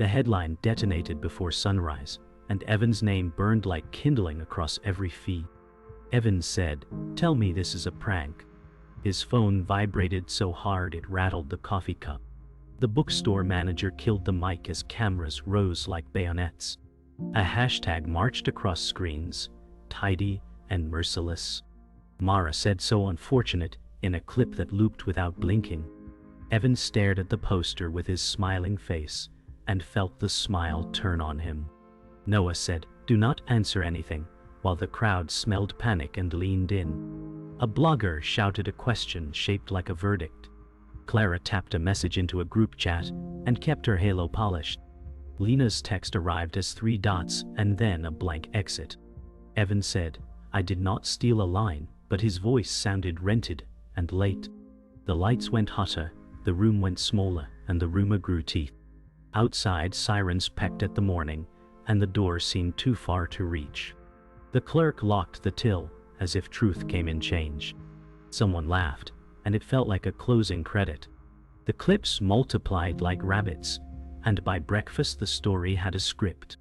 The headline detonated before sunrise, and Evan's name burned like kindling across every feed. Evan said, "Tell me this is a prank." His phone vibrated so hard it rattled the coffee cup. The bookstore manager killed the mic as cameras rose like bayonets. A hashtag marched across screens, tidy and merciless. Mara said, "So unfortunate," in a clip that looped without blinking. Evan stared at the poster with his smiling face, and felt the smile turn on him. Noah said, "Do not answer anything," while the crowd smelled panic and leaned in. A blogger shouted a question shaped like a verdict. Clara tapped a message into a group chat and kept her halo polished. Lena's text arrived as 3 dots and then a blank exit. Evan said, "I did not steal a line," but his voice sounded rented and late. The lights went hotter, the room went smaller, and the rumor grew teeth. Outside, sirens pecked at the morning, and the door seemed too far to reach. The clerk locked the till, as if truth came in change. Someone laughed, and it felt like a closing credit. The clips multiplied like rabbits, and by breakfast the story had a script.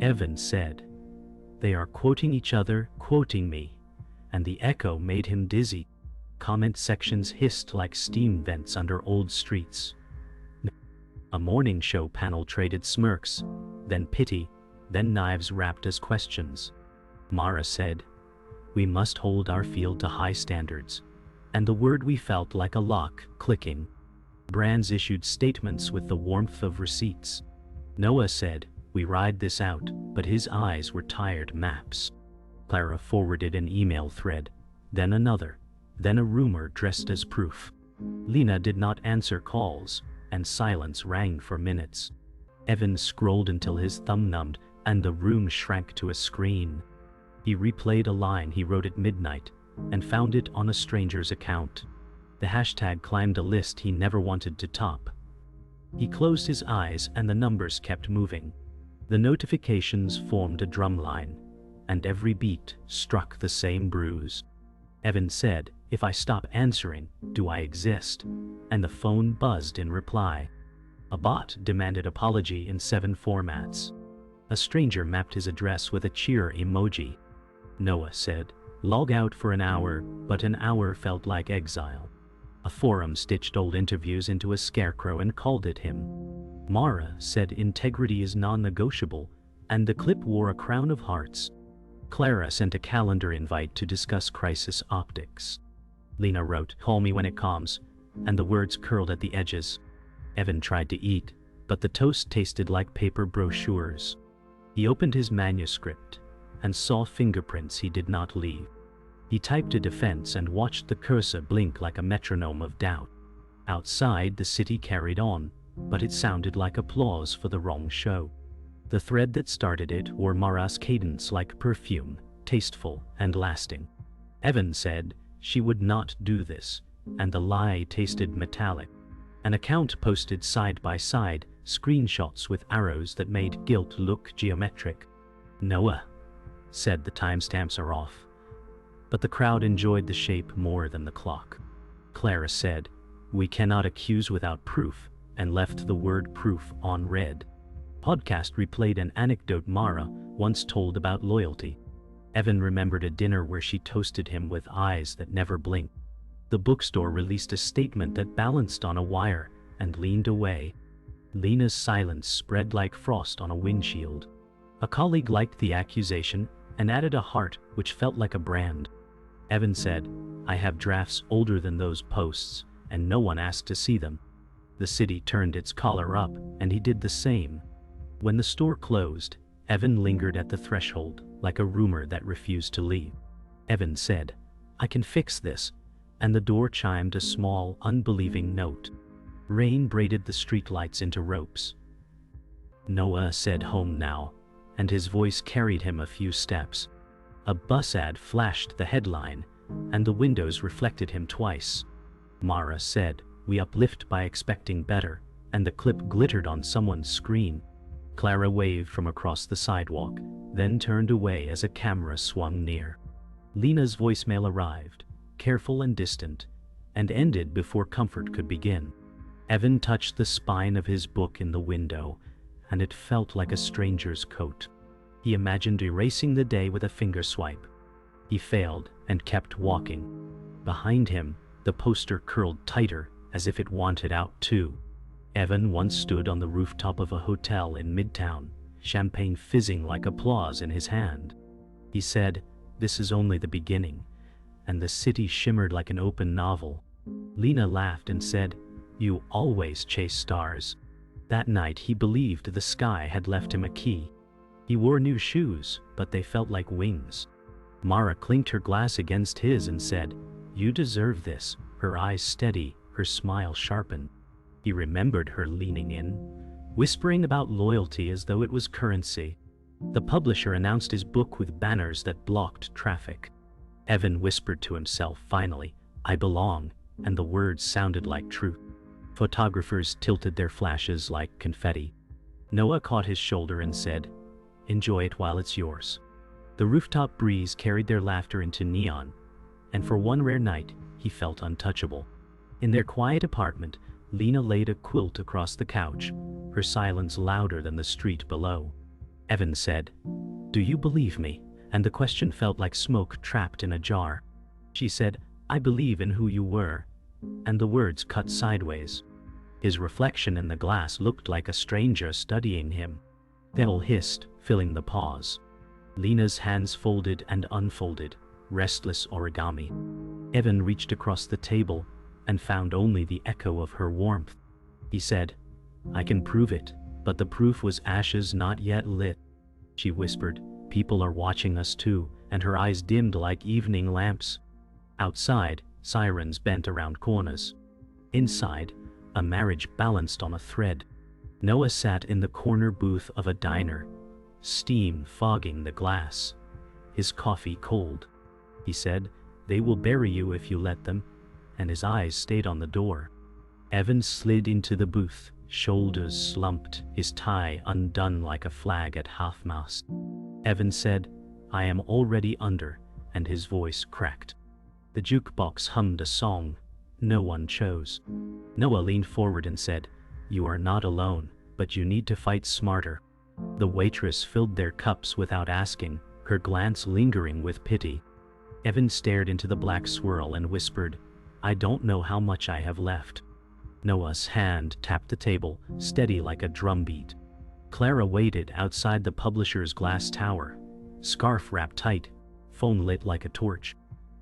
Evan said, "They are quoting each other, quoting me," and the echo made him dizzy. Comment sections hissed like steam vents under old streets. A morning show panel traded smirks, then pity, then knives wrapped as questions. Mara said, "We must hold our field to high standards," and the word we felt like a lock clicking. Brands issued statements with the warmth of receipts. Noah said, "We ride this out," but his eyes were tired maps. Clara forwarded an email thread, then another, then a rumor dressed as proof. Lena did not answer calls, and silence rang for minutes. Evan scrolled until his thumb numbed and the room shrank to a screen. He replayed a line he wrote at midnight and found it on a stranger's account. The hashtag climbed a list he never wanted to top. He closed his eyes and the numbers kept moving. The notifications formed a drum line, and every beat struck the same bruise. Evan said, "If I stop answering, do I exist?" And the phone buzzed in reply. A bot demanded apology in 7 formats. A stranger mapped his address with a cheer emoji. Noah said, "Log out for an hour," but an hour felt like exile. A forum stitched old interviews into a scarecrow and called it him. Mara said integrity is non-negotiable, and the clip wore a crown of hearts. Clara sent a calendar invite to discuss crisis optics. Lena wrote, "Call me when it calms," and the words curled at the edges. Evan tried to eat, but the toast tasted like paper brochures. He opened his manuscript and saw fingerprints he did not leave. He typed a defense and watched the cursor blink like a metronome of doubt. Outside, the city carried on, but it sounded like applause for the wrong show. The thread that started it wore Mara's cadence like perfume, tasteful and lasting. Evan said she would not do this, and the lie tasted metallic. An account posted side by side screenshots with arrows that made guilt look geometric. "Noah said the timestamps are off." But the crowd enjoyed the shape more than the clock. Clara said, "We cannot accuse without proof," and left the word proof on red. Podcast replayed an anecdote Mara once told about loyalty. Evan remembered a dinner where she toasted him with eyes that never blinked. The bookstore released a statement that balanced on a wire and leaned away. Lena's silence spread like frost on a windshield. A colleague liked the accusation and added a heart which felt like a brand. Evan said, "I have drafts older than those posts, and no one asked to see them." The city turned its collar up, and he did the same. When the store closed, Evan lingered at the threshold, like a rumor that refused to leave. Evan said, "I can fix this," and the door chimed a small, unbelieving note. Rain braided the streetlights into ropes. Noah said, "Home now," and his voice carried him a few steps. A bus ad flashed the headline, and the windows reflected him twice. Mara said, "We uplift by expecting better," and the clip glittered on someone's screen. Clara waved from across the sidewalk, then turned away as a camera swung near. Lena's voicemail arrived, careful and distant, and ended before comfort could begin. Evan touched the spine of his book in the window, and it felt like a stranger's coat. He imagined erasing the day with a finger swipe. He failed and kept walking. Behind him, the poster curled tighter, as if it wanted out too. Evan once stood on the rooftop of a hotel in Midtown, champagne fizzing like applause in his hand. He said, "This is only the beginning," and the city shimmered like an open novel. Lena laughed and said, "You always chase stars." That night he believed the sky had left him a key. He wore new shoes, but they felt like wings. Mara clinked her glass against his and said, "You deserve this," her eyes steady, her smile sharpened. He remembered her leaning in, whispering about loyalty as though it was currency. The publisher announced his book with banners that blocked traffic. Evan whispered to himself finally, "I belong," and the words sounded like truth. Photographers tilted their flashes like confetti. Noah caught his shoulder and said, "Enjoy it while it's yours." The rooftop breeze carried their laughter into neon, and for one rare night, he felt untouchable. In their quiet apartment, Lena laid a quilt across the couch, her silence louder than the street below. Evan said, "Do you believe me?" And the question felt like smoke trapped in a jar. She said, "I believe in who you were," and the words cut sideways. His reflection in the glass looked like a stranger studying him. They all hissed, filling the pause. Lena's hands folded and unfolded, restless origami. Evan reached across the table and found only the echo of her warmth. He said, "I can prove it, but the proof was ashes not yet lit." She whispered, "People are watching us too," and her eyes dimmed like evening lamps. Outside, sirens bent around corners. Inside, a marriage balanced on a thread. Noah sat in the corner booth of a diner, steam fogging the glass, his coffee cold. He said, "They will bury you if you let them," and his eyes stayed on the door. Evan slid into the booth, shoulders slumped, his tie undone like a flag at half-mast. Evan said, "I am already under," and his voice cracked. The jukebox hummed a song. No one chose. Noah leaned forward and said, "You are not alone, but you need to fight smarter." The waitress filled their cups without asking, her glance lingering with pity. Evan stared into the black swirl and whispered, "I don't know how much I have left." Noah's hand tapped the table, steady like a drumbeat. Clara waited outside the publisher's glass tower, scarf wrapped tight, phone lit like a torch.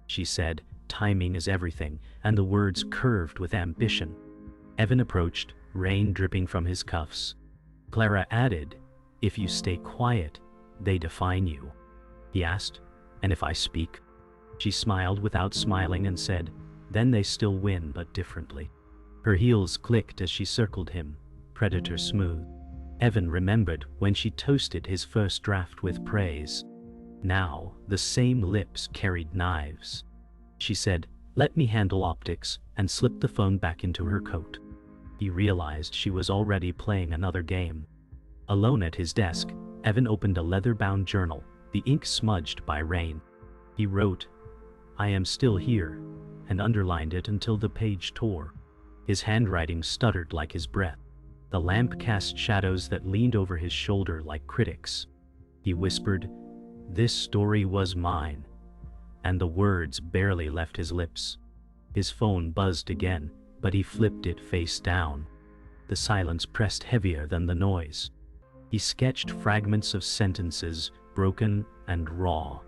She said, "Timing is everything," and the words curved with ambition. Evan approached, rain dripping from his cuffs. Clara added, "If you stay quiet, they define you." He asked, "And if I speak?" She smiled without smiling and said, "Then they still win, but differently." Her heels clicked as she circled him, predator smooth. Evan remembered when she toasted his first draft with praise. Now, the same lips carried knives. She said, "Let me handle optics," and slipped the phone back into her coat. He realized she was already playing another game. Alone at his desk, Evan opened a leather-bound journal, the ink smudged by rain. He wrote, "I am still here," and underlined it until the page tore. His handwriting stuttered like his breath. The lamp cast shadows that leaned over his shoulder like critics. He whispered, "This story was mine," and the words barely left his lips. His phone buzzed again, but he flipped it face down. The silence pressed heavier than the noise. He sketched fragments of sentences, broken and raw,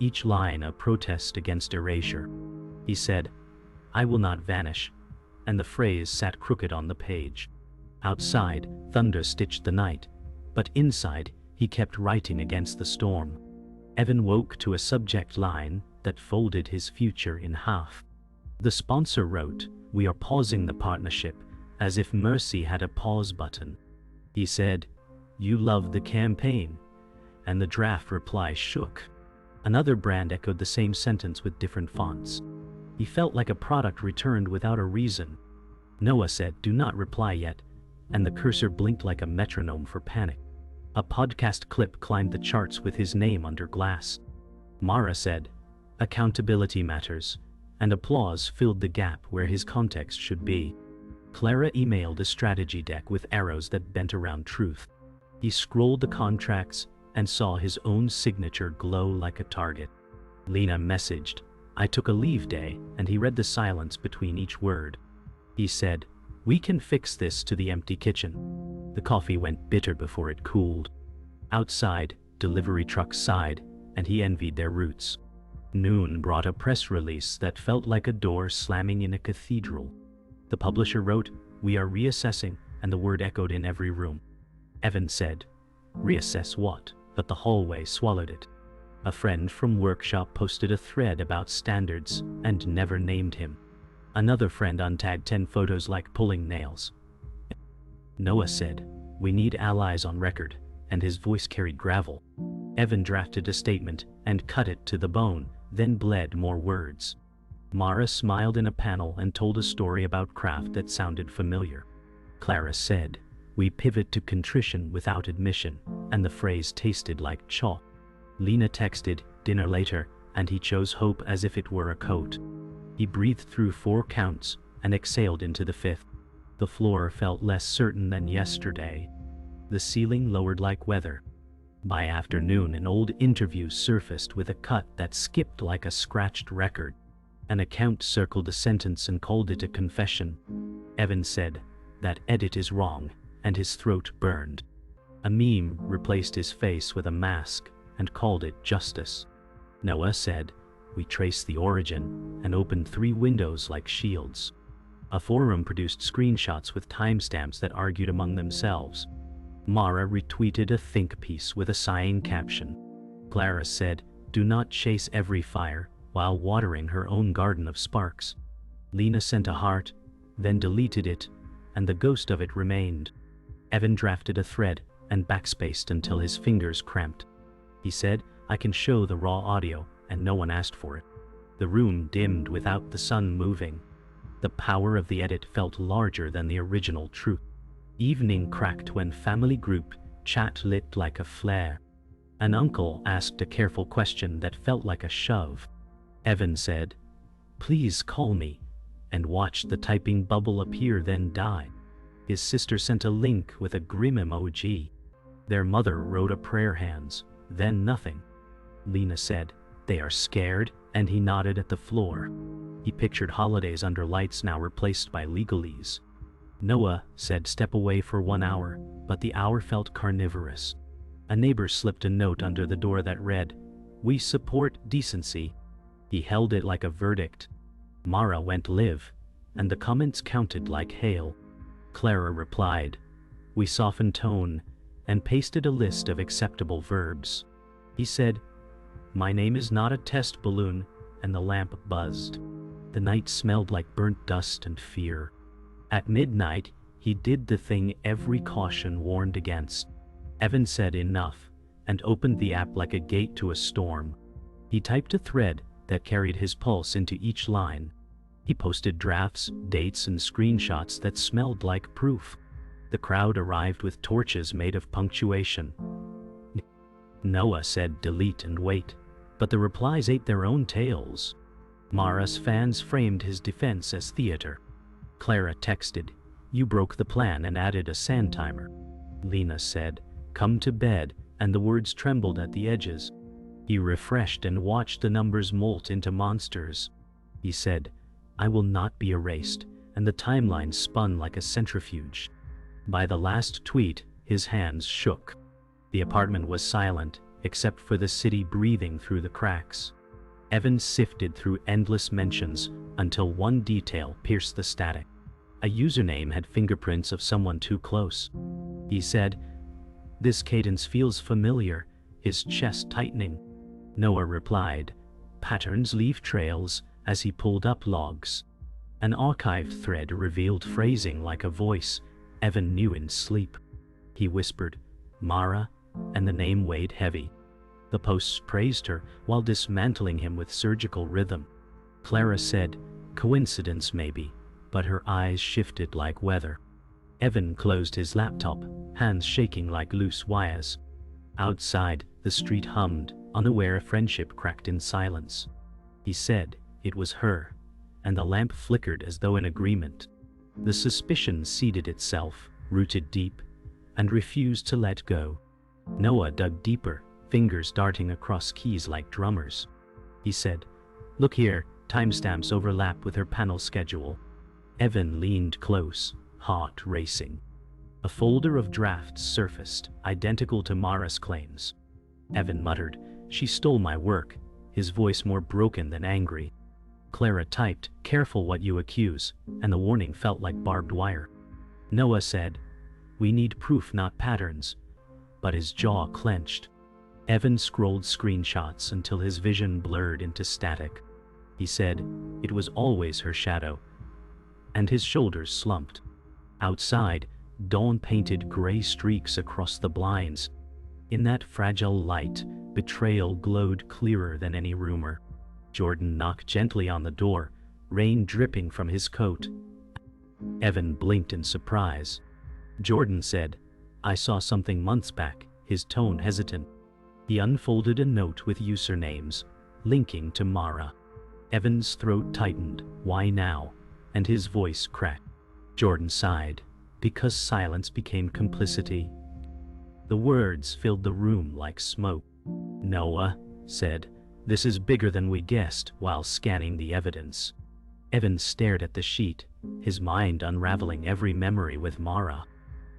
each line a protest against erasure. He said, "I will not vanish," and the phrase sat crooked on the page. Outside, thunder stitched the night, but inside, he kept writing against the storm. Evan woke to a subject line that folded his future in half. The sponsor wrote, "We are pausing the partnership," as if Mercy had a pause button. He said, "You love the campaign," and the draft reply shook. Another brand echoed the same sentence with different fonts. He felt like a product returned without a reason. Noah said, "Do not reply yet," and the cursor blinked like a metronome for panic. A podcast clip climbed the charts with his name under glass. Mara said, "Accountability matters," and applause filled the gap where his context should be. Clara emailed a strategy deck with arrows that bent around truth. He scrolled the contracts and saw his own signature glow like a target. Lena messaged, "I took a leave day," and he read the silence between each word. He said, "We can fix this," to the empty kitchen. The coffee went bitter before it cooled. Outside, delivery trucks sighed, and he envied their routes. Noon brought a press release that felt like a door slamming in a cathedral. The publisher wrote, "We are reassessing," and the word echoed in every room. Evan said, "Reassess what?" But the hallway swallowed it. A friend from workshop posted a thread about standards and never named him. Another friend untagged 10 photos like pulling nails. Noah said, "We need allies on record," and his voice carried gravel. Evan drafted a statement and cut it to the bone, then bled more words. Mara smiled in a panel and told a story about craft that sounded familiar. Clara said, "We pivot to contrition without admission," and the phrase tasted like chalk. Lena texted, "Dinner later," and he chose hope as if it were a coat. He breathed through 4 counts and exhaled into the 5th. The floor felt less certain than yesterday. The ceiling lowered like weather. By afternoon, an old interview surfaced with a cut that skipped like a scratched record. An account circled a sentence and called it a confession. Evan said, "That edit is wrong," and his throat burned. A meme replaced his face with a mask and called it justice. Noah said, "We traced the origin," and opened 3 windows like shields. A forum produced screenshots with timestamps that argued among themselves. Mara retweeted a think piece with a sighing caption. Clara said, "Do not chase every fire," while watering her own garden of sparks. Lena sent a heart, then deleted it, and the ghost of it remained. Evan drafted a thread and backspaced until his fingers cramped. He said, "I can show the raw audio," and no one asked for it. The room dimmed without the sun moving. The power of the edit felt larger than the original truth. Evening cracked when family group chat lit like a flare. An uncle asked a careful question that felt like a shove. Evan said, "Please call me," and watched the typing bubble appear then die. His sister sent a link with a grim emoji. Their mother wrote a prayer hands, then nothing. Lena said, "They are scared," and he nodded at the floor. He pictured holidays under lights now replaced by legalese. Noah said, "Step away for 1 hour," but the hour felt carnivorous. A neighbor slipped a note under the door that read, "We support decency." He held it like a verdict. Mara went live, and the comments counted like hail. Clara replied. We softened tone and pasted a list of acceptable verbs. He said, "My name is not a test balloon," and the lamp buzzed. The night smelled like burnt dust and fear. At midnight, he did the thing every caution warned against. Evan said enough, and opened the app like a gate to a storm. He typed a thread that carried his pulse into each line. He posted drafts, dates, and screenshots that smelled like proof. The crowd arrived with torches made of punctuation. Noah said delete and wait, but the replies ate their own tails. Mara's fans framed his defense as theater. Clara texted, "You broke the plan," and added a sand timer. Lena said, "Come to bed," and the words trembled at the edges. He refreshed and watched the numbers molt into monsters. He said, "I will not be erased," and the timeline spun like a centrifuge. By the last tweet, his hands shook. The apartment was silent, except for the city breathing through the cracks. Evan sifted through endless mentions until one detail pierced the static. A username had fingerprints of someone too close. He said, "This cadence feels familiar," his chest tightening. Noah replied, "Patterns leave trails," as he pulled up logs. An archived thread revealed phrasing like a voice Evan knew in sleep. He whispered, "Mara," and the name weighed heavy. The posts praised her while dismantling him with surgical rhythm. Clara said, "Coincidence maybe," but her eyes shifted like weather. Evan closed his laptop, hands shaking like loose wires. Outside, the street hummed, unaware a friendship cracked in silence. He said it was her, and the lamp flickered as though in agreement. The suspicion seeded itself, rooted deep, and refused to let go. Noah dug deeper, fingers darting across keys like drummers. He said, "Look here, timestamps overlap with her panel schedule." Evan leaned close, heart racing. A folder of drafts surfaced, identical to Mara's claims. Evan muttered, "She stole my work," his voice more broken than angry. Clara typed, "Careful what you accuse," and the warning felt like barbed wire. Noah said, "We need proof, not patterns," but his jaw clenched. Evan scrolled screenshots until his vision blurred into static. He said, "It was always her shadow," and his shoulders slumped. Outside, dawn painted gray streaks across the blinds. In that fragile light, betrayal glowed clearer than any rumor. Jordan knocked gently on the door, rain dripping from his coat. Evan blinked in surprise. Jordan said, "I saw something months back," his tone hesitant. He unfolded a note with usernames, linking to Mara. Evan's throat tightened, "Why now?" and his voice cracked. Jordan sighed, "Because silence became complicity." The words filled the room like smoke. Noah said, "This is bigger than we guessed," while scanning the evidence. Evan stared at the sheet, his mind unraveling every memory with Mara.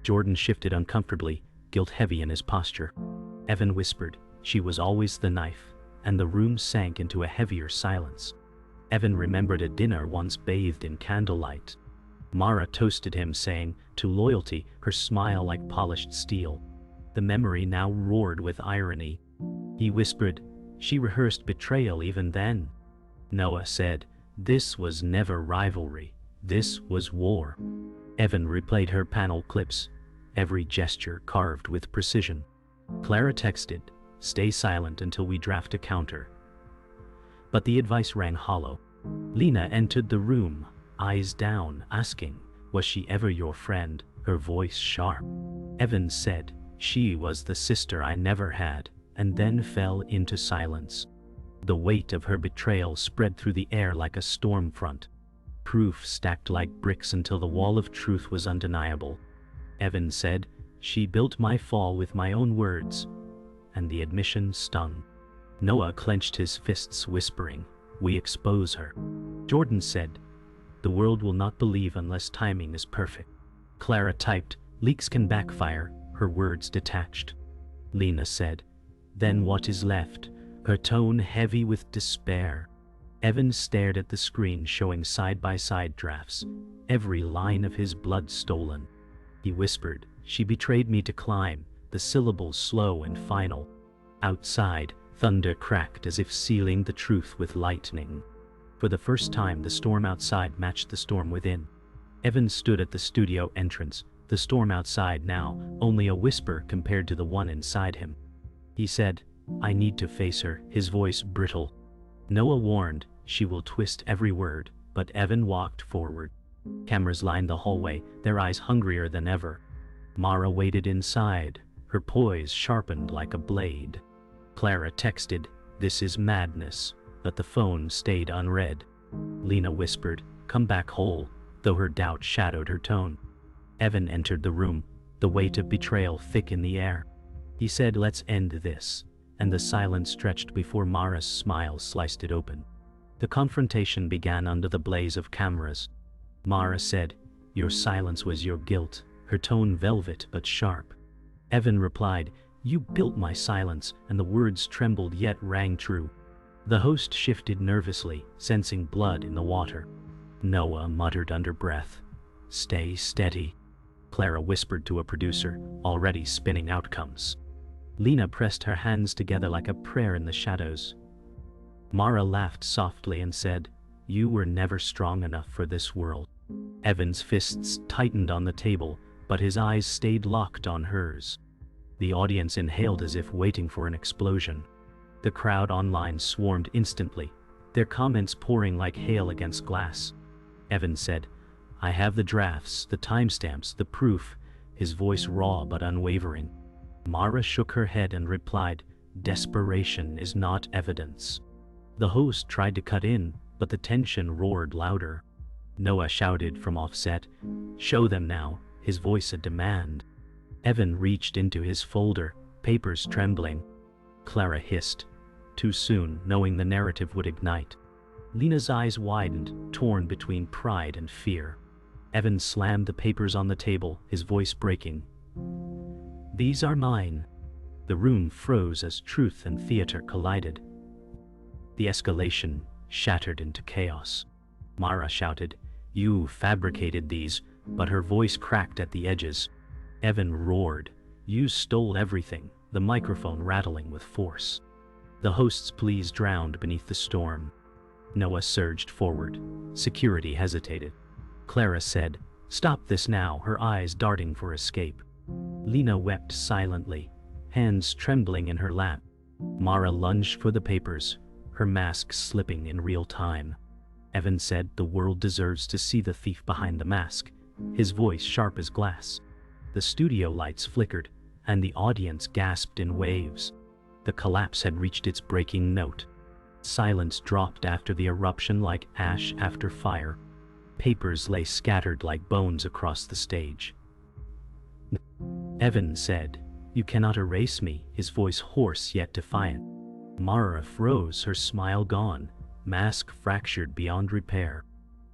Jordan shifted uncomfortably, guilt heavy in his posture. Evan whispered, "She was always the knife," and the room sank into a heavier silence. Evan remembered a dinner once bathed in candlelight. Mara toasted him, saying, "To loyalty," her smile like polished steel. The memory now roared with irony. He whispered, "She rehearsed betrayal even then." Noah said, "This was never rivalry. This was war." Evan replayed her panel clips, every gesture carved with precision. Clara texted, "Stay silent until we draft a counter." But the advice rang hollow. Lena entered the room, eyes down, asking, "Was she ever your friend?" her voice sharp. Evan said, "She was the sister I never had," and then fell into silence. The weight of her betrayal spread through the air like a storm front. Proof stacked like bricks until the wall of truth was undeniable. Evan said, "She built my fall with my own words," and the admission stung. Noah clenched his fists, whispering, "We expose her." Jordan said, "The world will not believe unless timing is perfect." Clara typed, "Leaks can backfire," her words detached. Lena said, "Then what is left?" her tone heavy with despair. Evan stared at the screen showing side-by-side drafts, every line of his blood stolen. He whispered, "She betrayed me to climb," the syllables slow and final. Outside, thunder cracked as if sealing the truth with lightning. For the first time, the storm outside matched the storm within. Evan stood at the studio entrance, the storm outside now only a whisper compared to the one inside him. He said, "I need to face her," his voice brittle. Noah warned, "She will twist every word," but Evan walked forward. Cameras lined the hallway, their eyes hungrier than ever. Mara waited inside, her poise sharpened like a blade. Clara texted, "This is madness," but the phone stayed unread. Lena whispered, "Come back whole," though her doubt shadowed her tone. Evan entered the room, the weight of betrayal thick in the air. He said, "Let's end this," and the silence stretched before Mara's smile sliced it open. The confrontation began under the blaze of cameras. Mara said, "Your silence was your guilt," her tone velvet but sharp. Evan replied, "You built my silence," and the words trembled yet rang true. The host shifted nervously, sensing blood in the water. Noah muttered under breath, "Stay steady." Clara whispered to a producer, already spinning outcomes. Lena pressed her hands together like a prayer in the shadows. Mara laughed softly and said, "You were never strong enough for this world." Evan's fists tightened on the table, but his eyes stayed locked on hers. The audience inhaled as if waiting for an explosion. The crowd online swarmed instantly, their comments pouring like hail against glass. Evan said, "I have the drafts, the timestamps, the proof," his voice raw but unwavering. Mara shook her head and replied, "Desperation is not evidence." The host tried to cut in, but the tension roared louder. Noah shouted from offset, "Show them now," his voice a demand. Evan reached into his folder, papers trembling. Clara hissed, too soon, knowing the narrative would ignite. Lena's eyes widened, torn between pride and fear. Evan slammed the papers on the table, his voice breaking. "These are mine." The room froze as truth and theater collided. The escalation shattered into chaos. Mara shouted, "You fabricated these," but her voice cracked at the edges. Evan roared, "You stole everything," the microphone rattling with force. The host's pleas drowned beneath the storm. Noah surged forward. Security hesitated. Clara said, "Stop this now," her eyes darting for escape. Lena wept silently, hands trembling in her lap. Mara lunged for the papers, her mask slipping in real time. Evan said, "The world deserves to see the thief behind the mask," his voice sharp as glass. The studio lights flickered, and the audience gasped in waves. The collapse had reached its breaking note. Silence dropped after the eruption like ash after fire. Papers lay scattered like bones across the stage. Evan said, "You cannot erase me," his voice hoarse yet defiant. Mara froze, her smile gone, mask fractured beyond repair.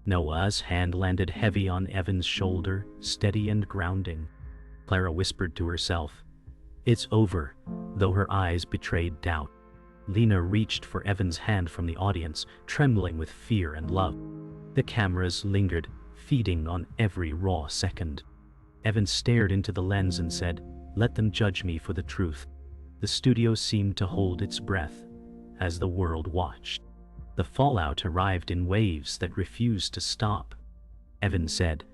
Noah's hand landed heavy on Evan's shoulder, steady and grounding. Clara whispered to herself, "It's over," though her eyes betrayed doubt. Lena reached for Evan's hand from the audience, trembling with fear and love. The cameras lingered, feeding on every raw second. Evan stared into the lens and said, "Let them judge me for the truth." The studio seemed to hold its breath as the world watched. The fallout arrived in waves that refused to stop. Evan said,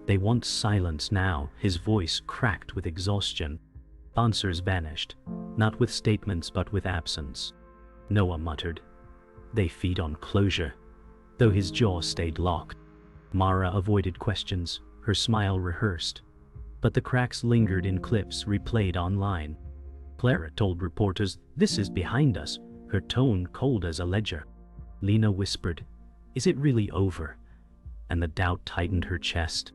"They want silence now," his voice cracked with exhaustion. Answers vanished, not with statements but with absence. Noah muttered, "They feed on closure," though his jaw stayed locked. Mara avoided questions, her smile rehearsed, but the cracks lingered in clips replayed online. Clara told reporters, "This is behind us," her tone cold as a ledger. Lena whispered, "Is it really over?" And the doubt tightened her chest.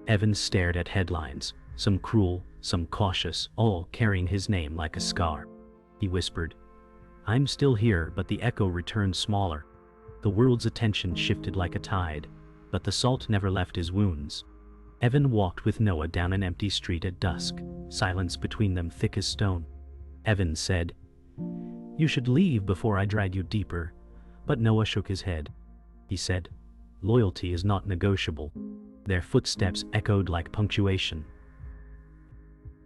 Evan stared at headlines, some cruel, some cautious, all carrying his name like a scar. He whispered, "I'm still here," but the echo returned smaller. The world's attention shifted like a tide, but the salt never left his wounds. Evan walked with Noah down an empty street at dusk, silence between them thick as stone. Evan said, "You should leave before I drag you deeper," but Noah shook his head. He said, "Loyalty is not negotiable." Their footsteps echoed like punctuation.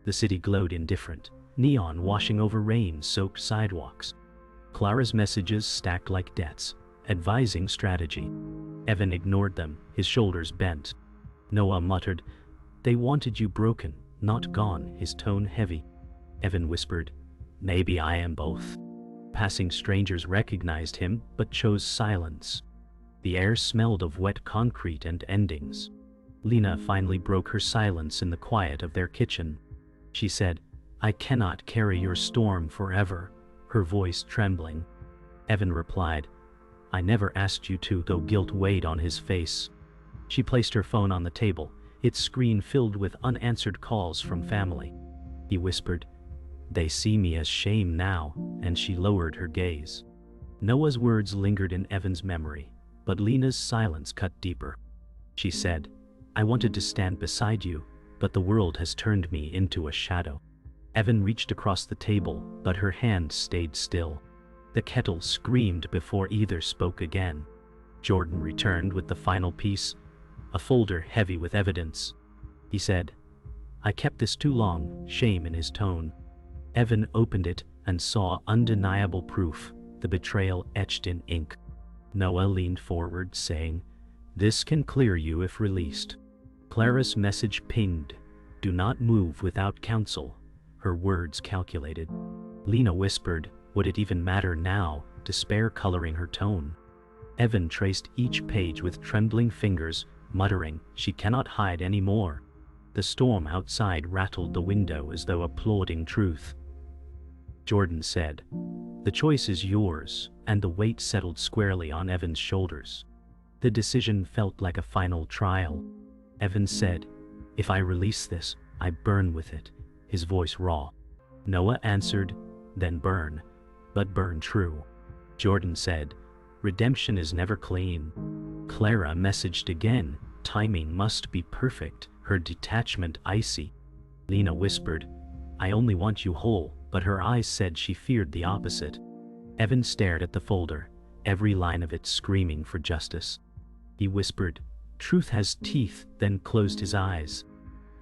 The city glowed indifferent, neon washing over rain-soaked sidewalks. Clara's messages stacked like debts, advising strategy. Evan ignored them, his shoulders bent. Noah muttered, "They wanted you broken, not gone," his tone heavy. Evan whispered, "Maybe I am both." Passing strangers recognized him, but chose silence. The air smelled of wet concrete and endings. Lena finally broke her silence in the quiet of their kitchen. She said, "I cannot carry your storm forever," her voice trembling. Evan replied, "I never asked you to," though guilt weighed on his face. She placed her phone on the table, its screen filled with unanswered calls from family. He whispered, "They see me as shame now," and she lowered her gaze. Noah's words lingered in Evan's memory, but Lena's silence cut deeper. She said, "I wanted to stand beside you, but the world has turned me into a shadow." Evan reached across the table, but her hand stayed still. The kettle screamed before either spoke again. Jordan returned with the final piece, a folder heavy with evidence. He said, "I kept this too long," shame in his tone. Evan opened it and saw undeniable proof, the betrayal etched in ink. Noah leaned forward, saying, "This can clear you if released." Clara's message pinged, "Do not move without counsel," her words calculated. Lena whispered, "Would it even matter now?" despair coloring her tone. Evan traced each page with trembling fingers, muttering, "She cannot hide any more." The storm outside rattled the window as though applauding truth. Jordan said, "The choice is yours," and the weight settled squarely on Evan's shoulders. The decision felt like a final trial. Evan said, "If I release this, I burn with it, his voice raw. Noah answered, then burn, but burn true. Jordan said, redemption is never clean. Clara messaged again, timing must be perfect, her detachment icy. Lena whispered, I only want you whole, but her eyes said she feared the opposite. Evan stared at the folder, every line of it screaming for justice. He whispered, truth has teeth, then closed his eyes.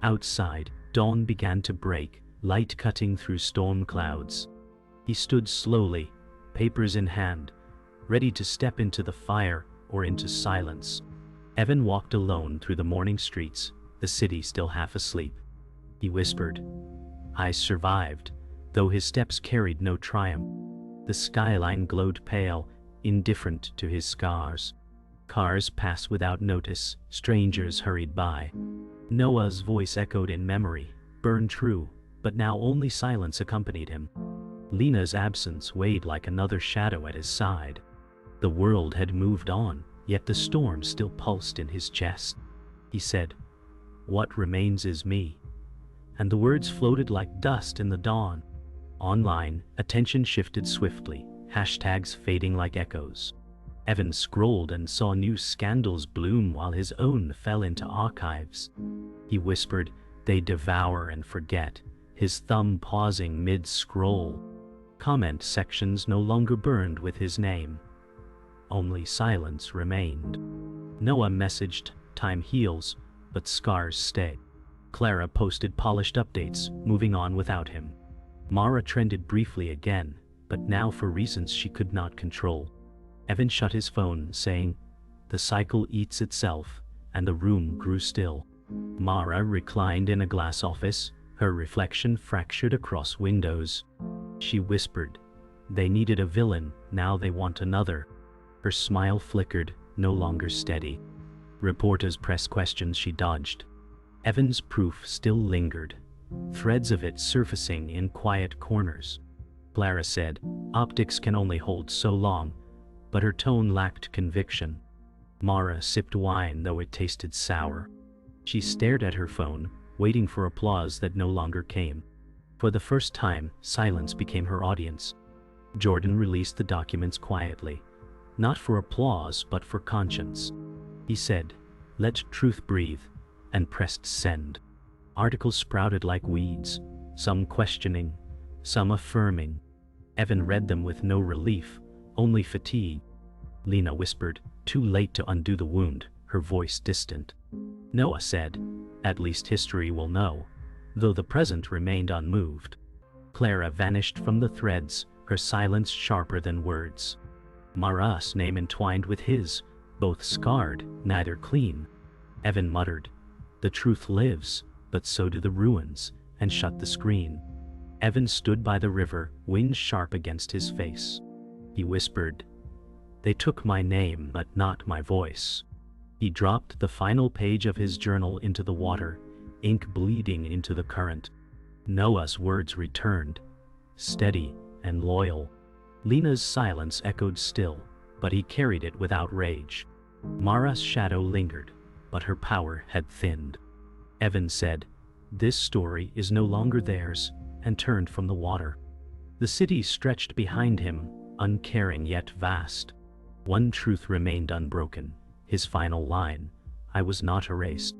Outside, dawn began to break, light cutting through storm clouds. He stood slowly, papers in hand, ready to step into the fire or into silence. Evan walked alone through the morning streets, the city still half asleep. He whispered, I survived, though his steps carried no triumph. The skyline glowed pale, indifferent to his scars. Cars passed without notice, strangers hurried by. Noah's voice echoed in memory, burn true, but now only silence accompanied him. Lena's absence weighed like another shadow at his side. The world had moved on, yet the storm still pulsed in his chest. He said, what remains is me. And the words floated like dust in the dawn. Online, attention shifted swiftly, hashtags fading like echoes. Evan scrolled and saw new scandals bloom while his own fell into archives. He whispered, they devour and forget, his thumb pausing mid-scroll. Comment sections no longer burned with his name. Only silence remained. Noah messaged, time heals, but scars stay. Clara posted polished updates, moving on without him. Mara trended briefly again, but now for reasons she could not control. Evan shut his phone, saying, the cycle eats itself, and the room grew still. Mara reclined in a glass office, her reflection fractured across windows. She whispered, they needed a villain, now they want another. Her smile flickered, no longer steady. Reporters pressed questions she dodged. Evan's proof still lingered, threads of it surfacing in quiet corners. Clara said, optics can only hold so long, but her tone lacked conviction. Mara sipped wine though it tasted sour. She stared at her phone, waiting for applause that no longer came. For the first time, silence became her audience. Jordan released the documents quietly, not for applause but for conscience. He said, let truth breathe, and pressed send. Articles sprouted like weeds, some questioning, some affirming. Evan read them with no relief, only fatigue. Lena whispered, too late to undo the wound, her voice distant. Noah said, at least history will know, though the present remained unmoved. Clara vanished from the threads, her silence sharper than words. Mara's name entwined with his, both scarred, neither clean. Evan muttered, the truth lives, but so do the ruins, and shut the screen. Evan stood by the river, wind sharp against his face. He whispered, they took my name but not my voice. He dropped the final page of his journal into the water, ink bleeding into the current. Noah's words returned, steady and loyal. Lena's silence echoed still, but he carried it without rage. Mara's shadow lingered, but her power had thinned. Evan said, this story is no longer theirs, and turned from the water. The city stretched behind him, uncaring yet vast. One truth remained unbroken, his final line, I was not erased.